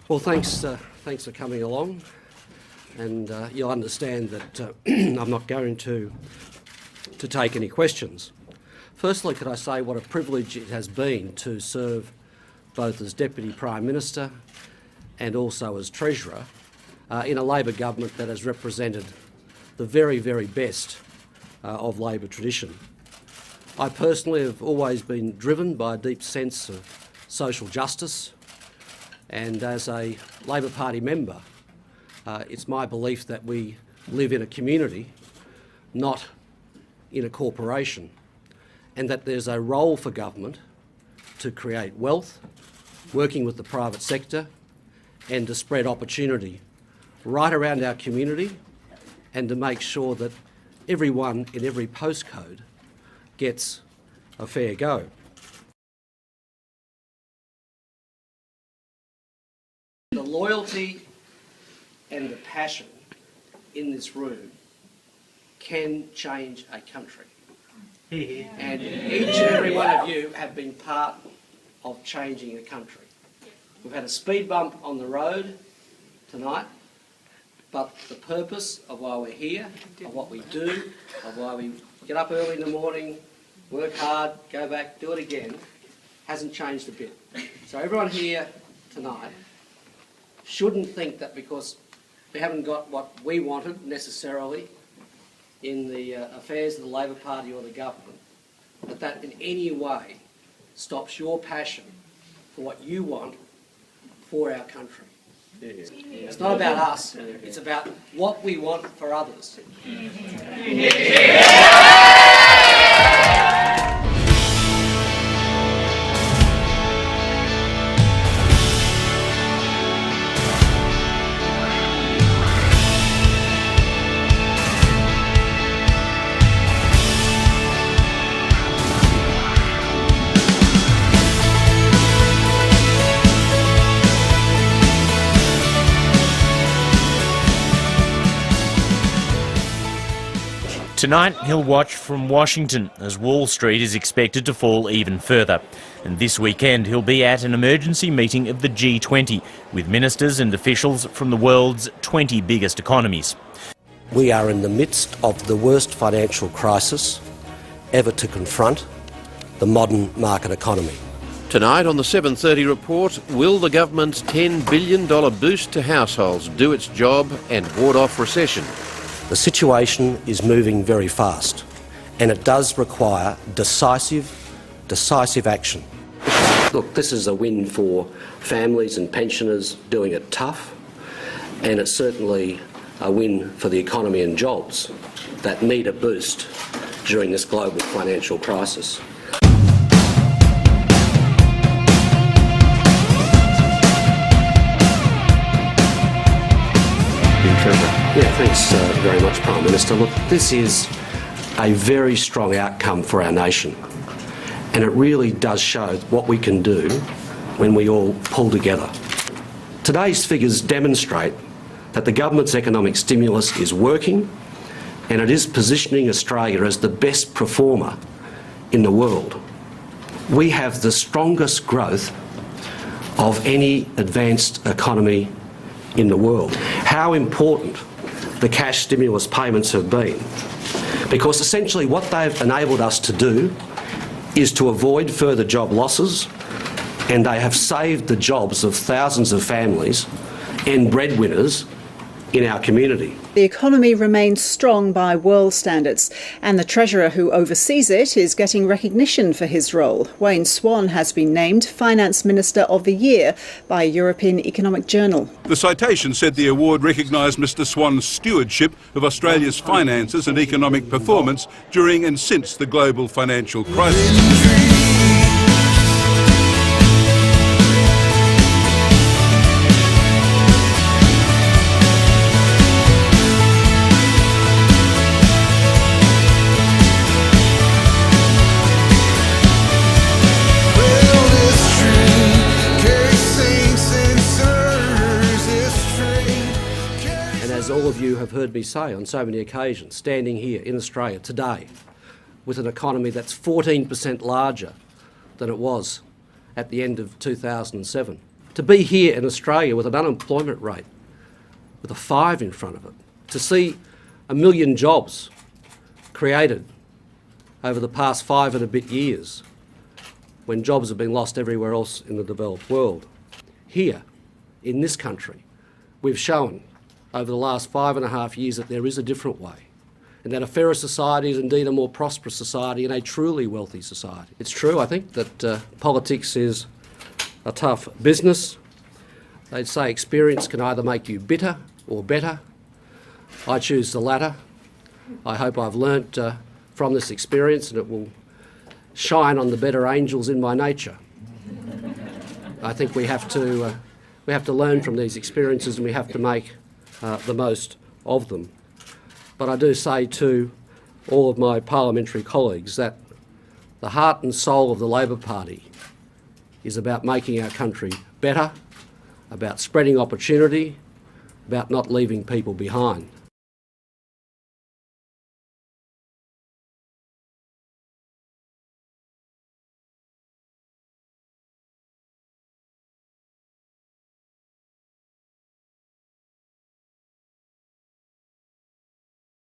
Well, thanks for coming along, and you'll understand that I'm not going to take any questions. Firstly, could I say what a privilege it has been to serve both as Deputy Prime Minister and also as Treasurer in a Labor government that has represented the very, very best of Labor tradition. I personally have always been driven by a deep sense of social justice, and as a Labor Party member, it's my belief that we live in a community, not in a corporation, and that there's a role for government to create wealth, working with the private sector, and to spread opportunity right around our community, and to make sure that everyone in every postcode gets a fair go. The loyalty and the passion in this room can change a country. And each and every one of you have been part of changing a country. We've had a speed bump on the road tonight, but the purpose of why we're here, of what we do, of why we get up early in the morning, work hard, go back, do it again, hasn't changed a bit. So everyone here tonight shouldn't think that because we haven't got what we wanted necessarily in the affairs of the Labor Party or the government, that in any way stops your passion for what you want for our country. It's not about us, it's about what we want for others. Tonight he'll watch from Washington as Wall Street is expected to fall even further. And this weekend he'll be at an emergency meeting of the G20 with ministers and officials from the world's 20 biggest economies. We are in the midst of the worst financial crisis ever to confront the modern market economy. Tonight on the 7:30 report, will the government's $10 billion boost to households do its job and ward off recession? The situation is moving very fast, and it does require decisive action. Look, this is a win for families and pensioners doing it tough, and it's certainly a win for the economy and jobs that need a boost during this global financial crisis. Yeah, thanks very much, Prime Minister. Look, this is a very strong outcome for our nation, and it really does show what we can do when we all pull together. Today's figures demonstrate that the government's economic stimulus is working, and it is positioning Australia as the best performer in the world. We have the strongest growth of any advanced economy in the world. How important the cash stimulus payments have been, because essentially what they've enabled us to do is to avoid further job losses, and they have saved the jobs of thousands of families and breadwinners in our community. The economy remains strong by world standards, and the Treasurer who oversees it is getting recognition for his role. Wayne Swan has been named Finance Minister of the Year by European Economic Journal. The citation said the award recognised Mr Swan's stewardship of Australia's finances and economic performance during and since the global financial crisis. As all of you have heard me say on so many occasions, standing here in Australia today with an economy that's 14% larger than it was at the end of 2007, to be here in Australia with an unemployment rate with a 5 in front of it, to see 1 million jobs created over the past 5 and a bit years, when jobs have been lost everywhere else in the developed world. Here, in this country, we've shown over the last 5.5 years that there is a different way, and that a fairer society is indeed a more prosperous society and a truly wealthy society. It's true, I think, that politics is a tough business. They'd say experience can either make you bitter or better. I choose the latter. I hope I've learnt from this experience and it will shine on the better angels in my nature. I think we have to learn from these experiences and we have to make the most of them. But I do say to all of my parliamentary colleagues that the heart and soul of the Labor Party is about making our country better, about spreading opportunity, about not leaving people behind.